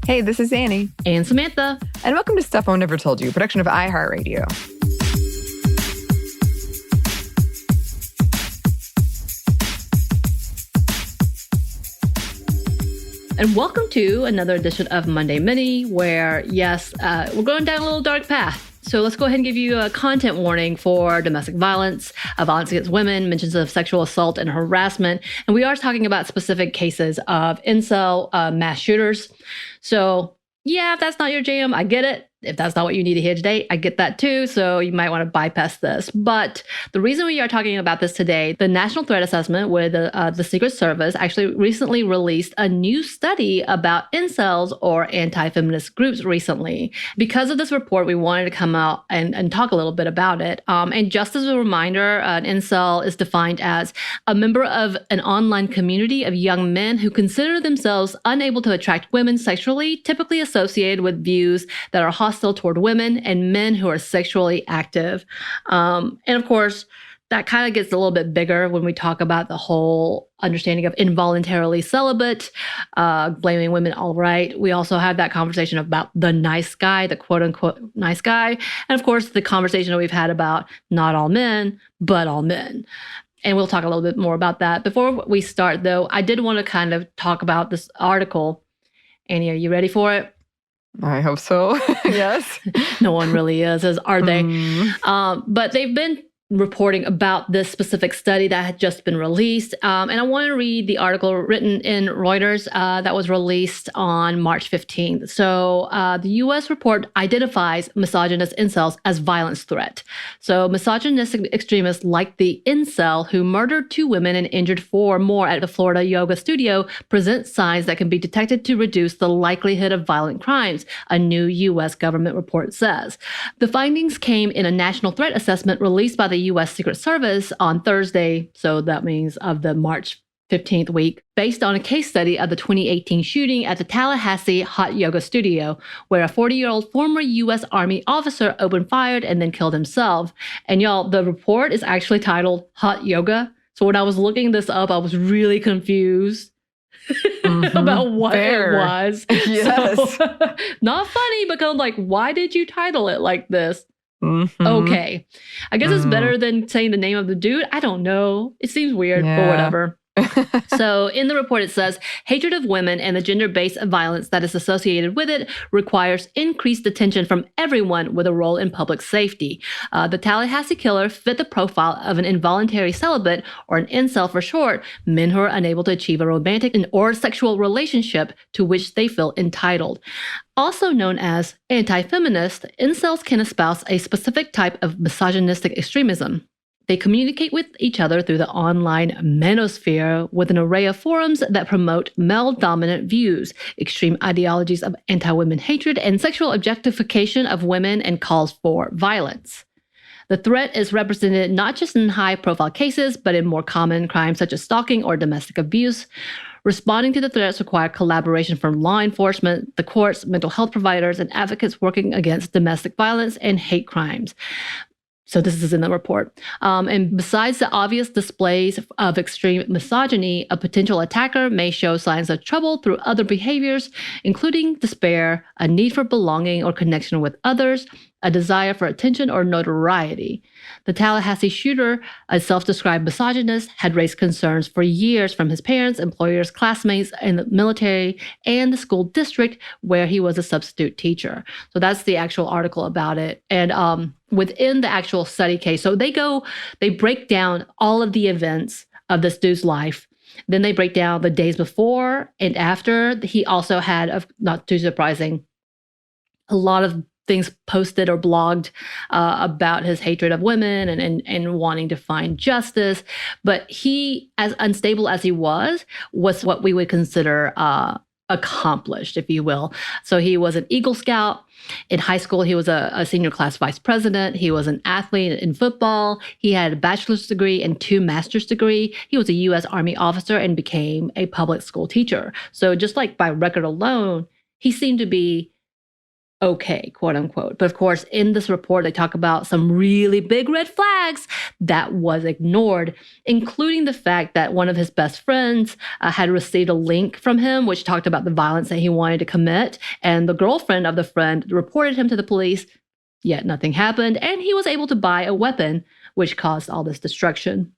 Hey, this is Anney. And Samantha. And welcome to Stuff I Never Told You, a production of iHeartRadio. And welcome to another edition of Monday Mini, where, yes, we're going down a little dark path. So let's go ahead and give you a content warning for domestic violence, violence against women, mentions of sexual assault and harassment. And we are talking about specific cases of incel mass shooters. So yeah, if that's not your jam, I get it. If that's not what you need to hear today, I get that too. So you might want to bypass this. But the reason we are talking about this today, the National Threat Assessment with the Secret Service actually recently released a new study about incels or anti-feminist groups recently. Because of this report, we wanted to come out and talk a little bit about it. And just as a reminder, an incel is defined as a member of an online community of young men who consider themselves unable to attract women sexually, typically associated with views that are hostile toward women and men who are sexually active. And of course, that kind of gets a little bit bigger when we talk about the whole understanding of involuntarily celibate, blaming women all right. We also have that conversation about the nice guy, the quote unquote nice guy. And of course, the conversation that we've had about not all men, but all men. And we'll talk a little bit more about that. Before we start, though, I did want to kind of talk about this article. Annie, are you ready for it? I hope so. Yes. No one really is, are they? But they've been reporting about this specific study that had just been released. And I want to read the article written in Reuters that was released on March 15th. So the U.S. report identifies misogynist incels as violence threat. So misogynistic extremists like the incel who murdered 2 women and injured 4 more at the Florida yoga studio present signs that can be detected to reduce the likelihood of violent crimes, a new U.S. government report says. The findings came in a national threat assessment released by the U.S. Secret Service on Thursday, so that means of the March 15th week, based on a case study of the 2018 shooting at the Tallahassee hot yoga studio, where a 40-year-old former U.S. Army officer opened fire and then killed himself. And y'all, the report is actually titled Hot Yoga. So when I was looking this up, I was really confused. About what it was. Yes. So, not funny, because I'm like, why did you title it like this? Okay. I guess it's better than saying the name of the dude. I don't know. It seems weird, but whatever. So in the report, it says, hatred of women and the gender-based violence that is associated with it requires increased attention from everyone with a role in public safety. The Tallahassee killer fit the profile of an involuntary celibate, or an incel for short, men who are unable to achieve a romantic or sexual relationship to which they feel entitled. Also known as anti-feminist, incels can espouse a specific type of misogynistic extremism. They communicate with each other through the online manosphere with an array of forums that promote male-dominant views, extreme ideologies of anti-women hatred, and sexual objectification of women, and calls for violence. The threat is represented not just in high-profile cases, but in more common crimes such as stalking or domestic abuse. Responding to the threats require collaboration from law enforcement, the courts, mental health providers, and advocates working against domestic violence and hate crimes. So this is in the report. And besides the obvious displays of extreme misogyny, a potential attacker may show signs of trouble through other behaviors, including despair, a need for belonging or connection with others, a desire for attention or notoriety. The Tallahassee shooter, a self-described misogynist, had raised concerns for years from his parents, employers, classmates in the military, and the school district where he was a substitute teacher. So that's the actual article about it. And within the actual study case, so they break down all of the events of this dude's life. Then they break down the days before and after. He also had, not too surprising, a lot of things posted or blogged about his hatred of women and wanting to find justice. But he, as unstable as he was what we would consider accomplished, if you will. So he was an Eagle Scout. In high school, he was a senior class vice president. He was an athlete in football. He had a bachelor's degree and 2 master's degree. He was a U.S. Army officer and became a public school teacher. So just like by record alone, he seemed to be okay, quote unquote. But of course, in this report, they talk about some really big red flags that was ignored, including the fact that one of his best friends had received a link from him, which talked about the violence that he wanted to commit. And the girlfriend of the friend reported him to the police, yet nothing happened. And he was able to buy a weapon, which caused all this destruction.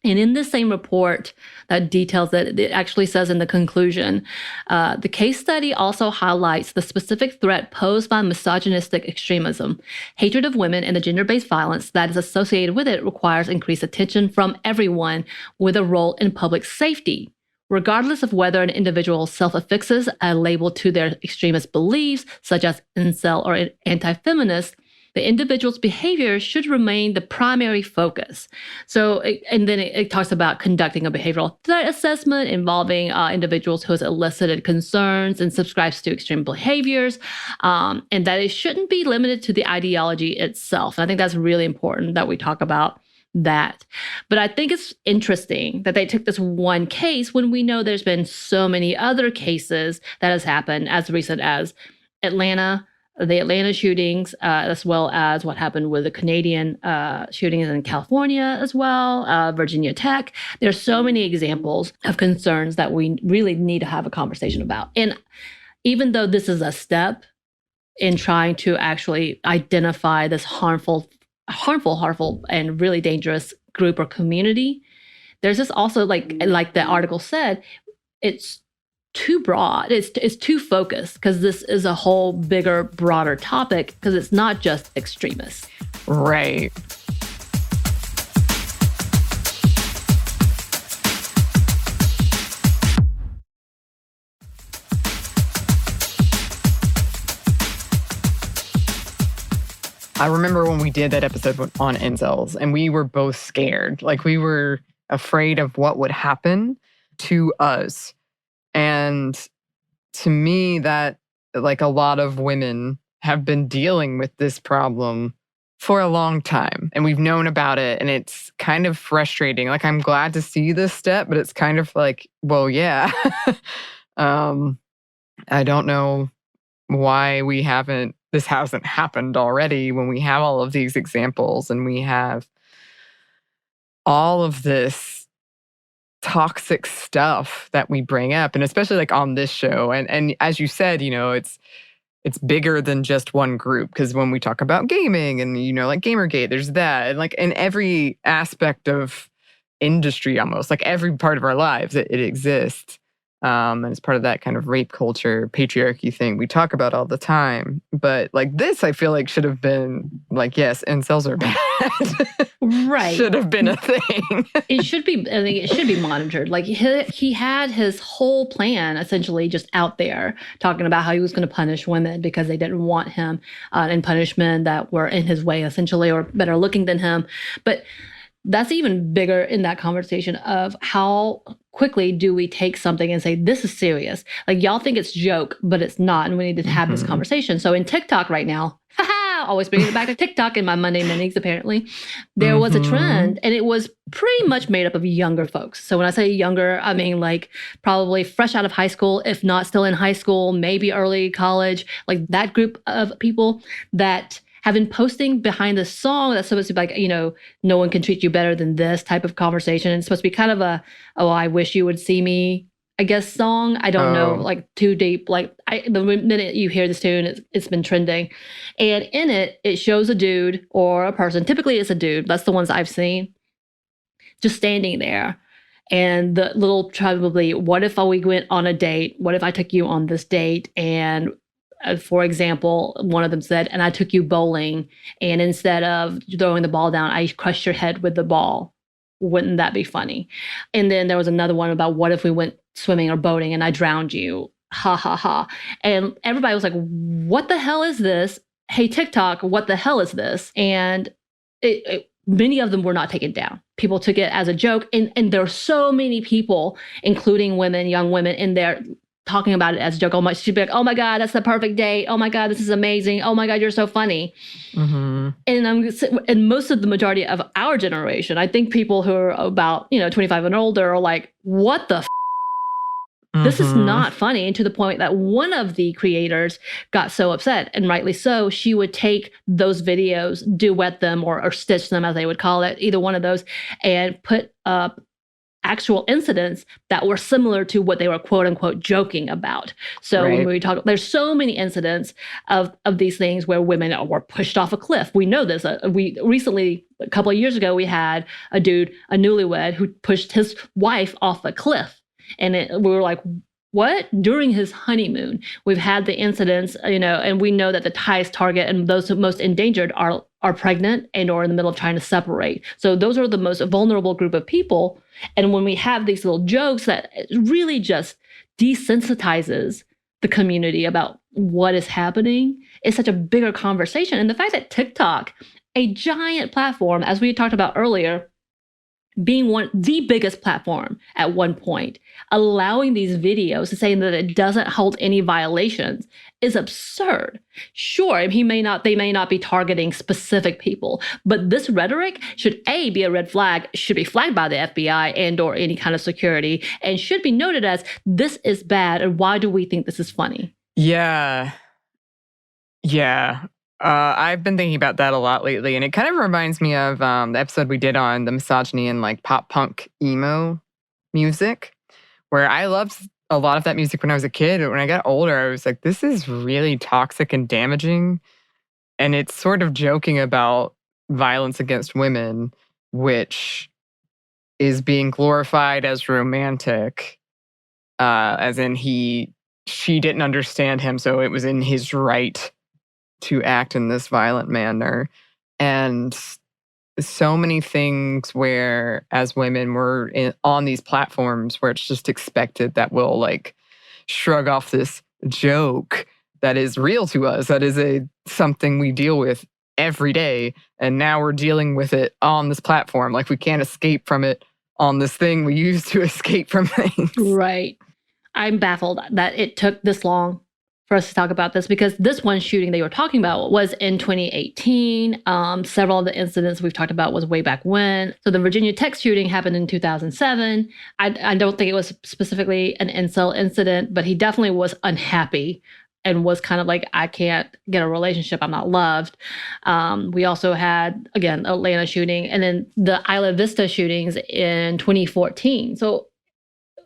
And in this same report that details that, it actually says in the conclusion, the case study also highlights the specific threat posed by misogynistic extremism. Hatred of women and the gender-based violence that is associated with it requires increased attention from everyone with a role in public safety. Regardless of whether an individual self-affixes a label to their extremist beliefs, such as incel or anti-feminist, the individual's behavior should remain the primary focus. So, and then it talks about conducting a behavioral threat assessment involving individuals who has elicited concerns and subscribes to extreme behaviors, and that it shouldn't be limited to the ideology itself. And I think that's really important that we talk about that. But I think it's interesting that they took this one case when we know there's been so many other cases that has happened as recent as Atlanta, the Atlanta shootings, as well as what happened with the Canadian shootings in California as well, Virginia Tech. There's so many examples of concerns that we really need to have a conversation about. And even though this is a step in trying to actually identify this harmful, and really dangerous group or community, there's this also, like the article said, it's too broad. It's too focused because this is a whole bigger, broader topic because it's not just extremists. Right. I remember when we did that episode on incels and we were both scared. Like we were afraid of what would happen to us. And to me, that like a lot of women have been dealing with this problem for a long time and we've known about it and it's kind of frustrating. Like I'm glad to see this step, but it's kind of like, well, yeah. I don't know why this hasn't happened already when we have all of these examples and we have all of this toxic stuff that we bring up, and especially like on this show. And as you said, it's bigger than just one group because when we talk about gaming and like Gamergate, there's that, and like in every aspect of industry, almost like every part of our lives, it exists. And it's part of that kind of rape culture, patriarchy thing we talk about all the time. But like this, I feel like should have been like, yes, incels are bad. Right. Should have been a thing. It should be, I think it should be monitored. Like he had his whole plan essentially just out there talking about how he was going to punish women because they didn't want him and punish men that were in his way essentially or better looking than him. But that's even bigger in that conversation of how quickly do we take something and say, this is serious. Like y'all think it's joke, but it's not. And we need to have this conversation. So in TikTok right now, always bringing it back to TikTok in my Monday Minis, apparently, there was a trend and it was pretty much made up of younger folks. So when I say younger, I mean like probably fresh out of high school, if not still in high school, maybe early college, like that group of people that have been posting behind the song that's supposed to be like, no one can treat you better than this type of conversation. And it's supposed to be kind of a, oh, I wish you would see me, I guess, song. I don't know, like too deep. Like the minute you hear this tune, it's been trending. And in it, it shows a dude or a person. Typically it's a dude. That's the ones I've seen. Just standing there. And the little probably, what if we went on a date? What if I took you on this date? And for example, one of them said, and I took you bowling, and instead of throwing the ball down, I crushed your head with the ball. Wouldn't that be funny? And then there was another one about what if we went swimming or boating and I drowned you? Ha, ha, ha. And everybody was like, what the hell is this? Hey, TikTok, what the hell is this? And many of them were not taken down. People took it as a joke. And there are so many people, including women, young women in there, talking about it as a joke. Oh my, she'd be like, oh my God, that's the perfect date. Oh my God, this is amazing. Oh my God, you're so funny. And most of the majority of our generation, I think people who are about, 25 and older are like, what the This is not funny. And to the point that one of the creators got so upset, and rightly so, she would take those videos, duet them or stitch them, as they would call it, either one of those, and put up actual incidents that were similar to what they were quote unquote joking about. So when we talk, there's so many incidents of these things where women were pushed off a cliff. We know this. We recently, a couple of years ago, we had a dude, a newlywed, who pushed his wife off a cliff. And we were like, what? During his honeymoon. We've had the incidents, and we know that the highest target and those most endangered are pregnant and or in the middle of trying to separate. So those are the most vulnerable group of people. And when we have these little jokes, that really just desensitizes the community about what is happening, is such a bigger conversation. And the fact that TikTok, a giant platform, as we talked about earlier, being the biggest platform at one point, allowing these videos and saying that it doesn't hold any violations is absurd. Sure, they may not be targeting specific people, but this rhetoric should be a red flag, should be flagged by the FBI and or any kind of security, and should be noted as, this is bad, and why do we think this is funny? Yeah. I've been thinking about that a lot lately, and it kind of reminds me of the episode we did on the misogyny and like pop punk emo music, where I loved a lot of that music when I was a kid. But when I got older, I was like, this is really toxic and damaging. And it's sort of joking about violence against women, which is being glorified as romantic, as in she didn't understand him, so it was in his right to act in this violent manner. And so many things where, as women, we're on these platforms where it's just expected that we'll like shrug off this joke that is real to us, that is something we deal with every day, and now we're dealing with it on this platform. Like, we can't escape from it on this thing we use to escape from things. Right. I'm baffled that it took this long for us to talk about this, because this one shooting they were talking about was in 2018. Several of the incidents we've talked about was way back when. So the Virginia Tech shooting happened in 2007. I don't think it was specifically an incel incident, but he definitely was unhappy and was kind of like, I can't get a relationship, I'm not loved. We also had, again, Atlanta shooting, and then the Isla Vista shootings in 2014. So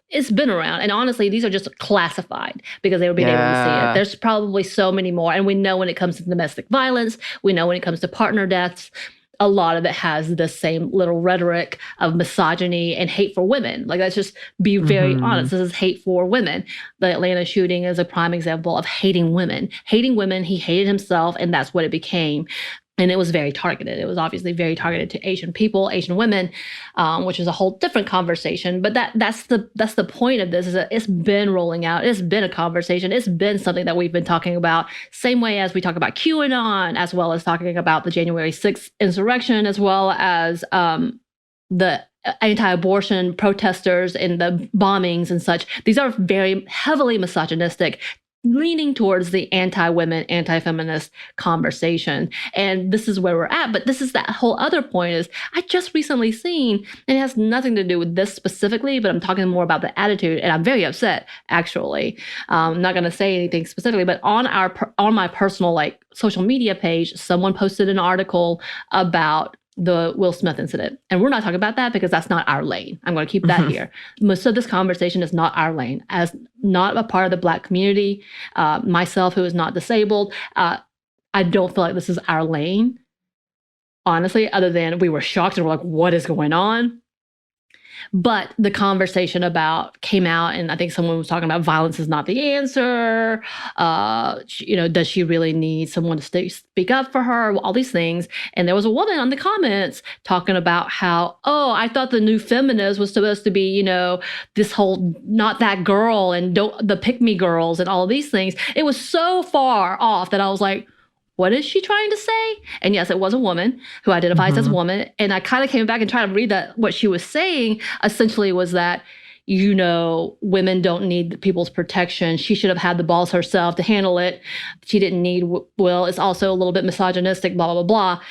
it's been around. And honestly, these are just classified because they were being able to see it. There's probably so many more. And we know when it comes to domestic violence, we know when it comes to partner deaths, a lot of it has the same little rhetoric of misogyny and hate for women. Like, let's just be very honest. This is hate for women. The Atlanta shooting is a prime example of hating women. Hating women, he hated himself, and that's what it became. And it was very targeted. It was obviously very targeted to Asian people, Asian women, which is a whole different conversation. But that's the point of this, is that it's been rolling out. It's been a conversation. It's been something that we've been talking about. Same way as we talk about QAnon, as well as talking about the January 6th insurrection, as well as the anti-abortion protesters and the bombings and such. These are very heavily misogynistic, leaning towards the anti-women, anti-feminist conversation. And this is where we're at. But this is that whole other point is, I just recently seen, and it has nothing to do with this specifically, but I'm talking more about the attitude, and I'm very upset, actually. I'm not going to say anything specifically, but on my personal like social media page, someone posted an article about the Will Smith incident. And we're not talking about that because that's not our lane. I'm going to keep that here. Most of this conversation is not our lane. As not a part of the Black community, myself, who is not disabled, I don't feel like this is our lane, honestly, other than we were shocked and we're like, what is going on? But the conversation came out, and I think someone was talking about violence is not the answer. Does she really need someone to speak up for her? All these things. And there was a woman on the comments talking about how, I thought the new feminist was supposed to be, this whole not that girl and the pick me girls and all these things. It was so far off that I was like, what is she trying to say? And yes, it was a woman who identifies as a woman. And I kind of came back and tried to read that. What she was saying essentially was that, women don't need people's protection. She should have had the balls herself to handle it. She didn't need Will. It's also a little bit misogynistic, blah, blah, blah.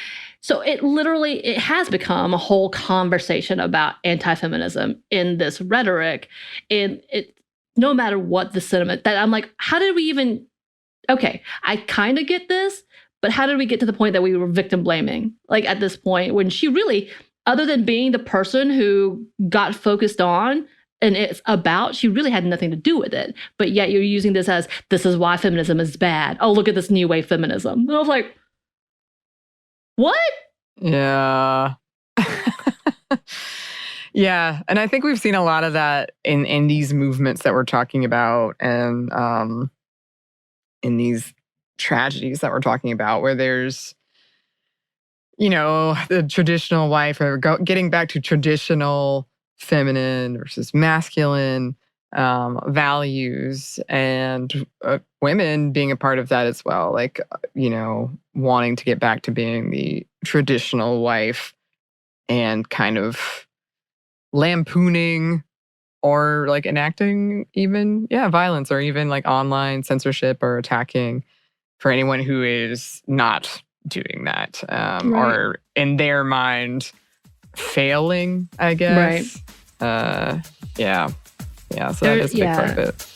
So it has become a whole conversation about anti-feminism in this rhetoric. And no matter what the sentiment, that I'm like, how did we even, okay, I kind of get this, but how did we get to the point that we were victim blaming? Like at this point, when she really, other than being the person who got focused on and it's about, she really had nothing to do with it. But yet you're using this as, this is why feminism is bad. Oh, look at this new wave feminism. And I was like, what? Yeah. Yeah. And I think we've seen a lot of that in these movements that we're talking about, and in these tragedies that we're talking about, where there's, the traditional wife, or getting back to traditional feminine versus masculine values, and women being a part of that as well. Like, wanting to get back to being the traditional wife and kind of lampooning or like enacting even, violence, or even like online censorship or attacking for anyone who is not doing that, or in their mind failing, I guess. Right. Yeah. So that is a big part of it.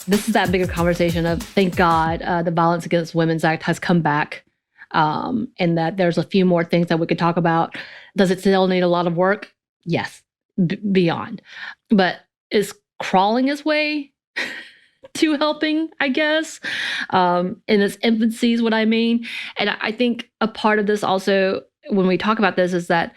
This is that bigger conversation of, thank God, the Violence Against Women's Act has come back, and that there's a few more things that we could talk about. Does it still need a lot of work? Yes, beyond. But is crawling its way to helping, I guess, in its infancy is what I mean. And I think a part of this also, when we talk about this, is that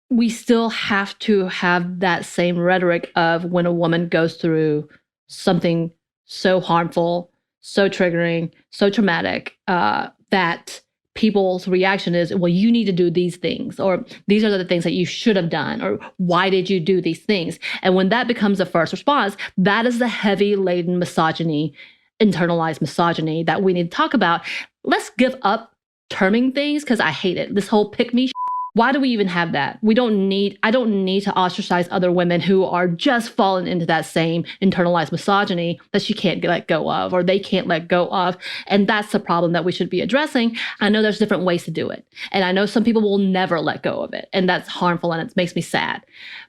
we still have to have that same rhetoric of when a woman goes through something so harmful, so triggering, so traumatic, that people's reaction is, well, you need to do these things, or these are the things that you should have done, or why did you do these things? And when that becomes the first response, that is the heavy laden misogyny, internalized misogyny that we need to talk about. Let's give up terming things, because I hate it. This whole pick me. Why do we even have that? I don't need to ostracize other women who are just falling into that same internalized misogyny that she can't let go of, or they can't let go of. And that's the problem that we should be addressing. I know there's different ways to do it. And I know some people will never let go of it. And that's harmful, and it makes me sad.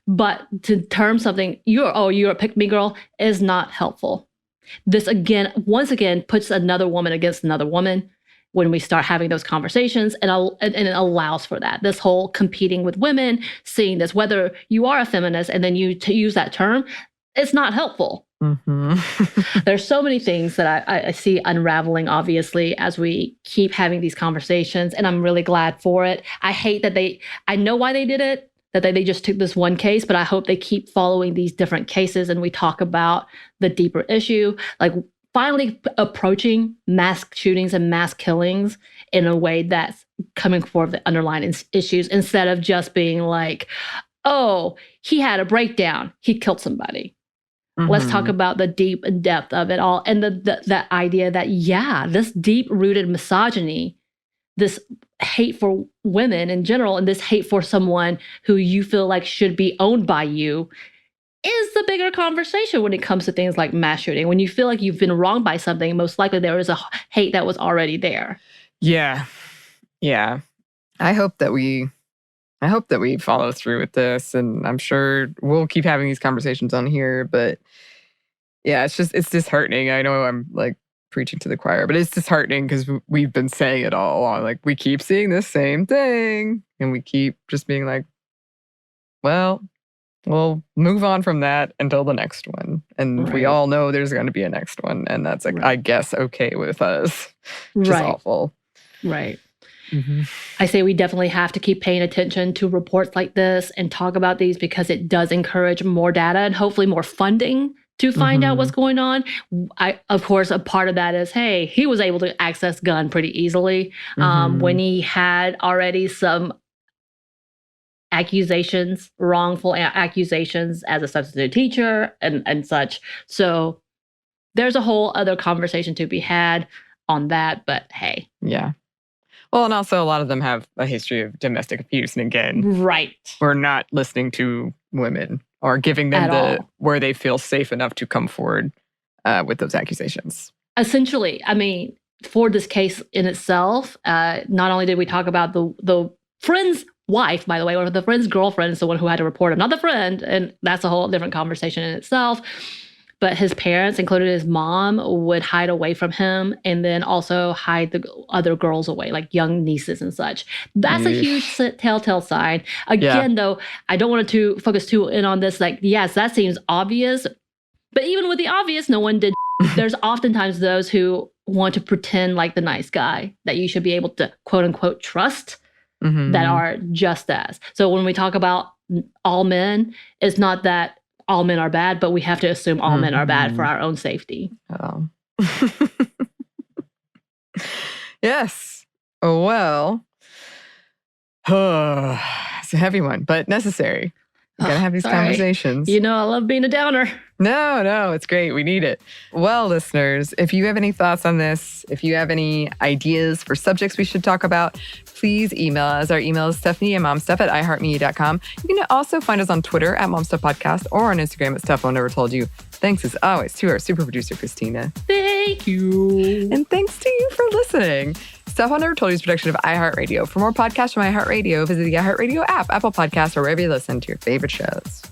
But to term something, you're a pick me girl, is not helpful. This once again puts another woman against another woman. When we start having those conversations, and it allows for that. This whole competing with women, seeing this, whether you are a feminist and then you use that term, it's not helpful. Mm-hmm. There's so many things that I see unraveling, obviously, as we keep having these conversations, and I'm really glad for it. I hate that I know why they did it, that they just took this one case, but I hope they keep following these different cases and we talk about the deeper issue. Like, finally approaching mass shootings and mass killings in a way that's coming forward the underlying issues, instead of just being like, oh, he had a breakdown, he killed somebody. Mm-hmm. Let's talk about the deep and depth of it all, and the idea that, this deep-rooted misogyny, this hate for women in general, and this hate for someone who you feel like should be owned by you, is the bigger conversation when it comes to things like mass shooting. When you feel like you've been wronged by something, most likely there is a hate that was already there. Yeah. I hope that we follow through with this, and I'm sure we'll keep having these conversations on here. But yeah, it's disheartening. I know I'm like preaching to the choir, but it's disheartening because we've been saying it all along. Like, we keep seeing the same thing, and we keep just being like, well, we'll move on from that until the next one. And we all know there's going to be a next one. And that's, like, I guess, okay with us. Which is awful. Right. Mm-hmm. I say we definitely have to keep paying attention to reports like this and talk about these, because it does encourage more data and hopefully more funding to find out what's going on. Of course, a part of that is, hey, he was able to access gun pretty easily when he had already some accusations, wrongful accusations as a substitute teacher and such. So there's a whole other conversation to be had on that, but hey. Yeah. Well, and also a lot of them have a history of domestic abuse. And again, we're not listening to women or giving them where they feel safe enough to come forward with those accusations. Essentially, I mean, for this case in itself, not only did we talk about the friend's wife, by the way, or the friend's girlfriend is the one who had to report him, not the friend, and that's a whole different conversation in itself. But his parents, including his mom, would hide away from him and then also hide the other girls away, like young nieces and such. That's a huge telltale sign. Again, though, I don't want to focus too in on this. Like, yes, that seems obvious. But even with the obvious, no one did. There's oftentimes those who want to pretend like the nice guy that you should be able to, quote unquote, trust, that are just as. So when we talk about all men, it's not that all men are bad, but we have to assume all men are bad for our own safety. Oh. Yes. Well, it's a heavy one, but necessary. We gotta have these conversations. You know, I love being a downer. No, it's great. We need it. Well, listeners, if you have any thoughts on this, if you have any ideas for subjects we should talk about, please email us. Our email is stephanie@momstuff@iheartmedia.com. You can also find us on Twitter @momstuffpodcast or on Instagram @Stuff I Never Told You. Thanks as always to our super producer, Christina. Thank you. And thanks to you for listening. Stuff I Never Told You is a production of iHeartRadio. For more podcasts from iHeartRadio, visit the iHeartRadio app, Apple Podcasts, or wherever you listen to your favorite shows.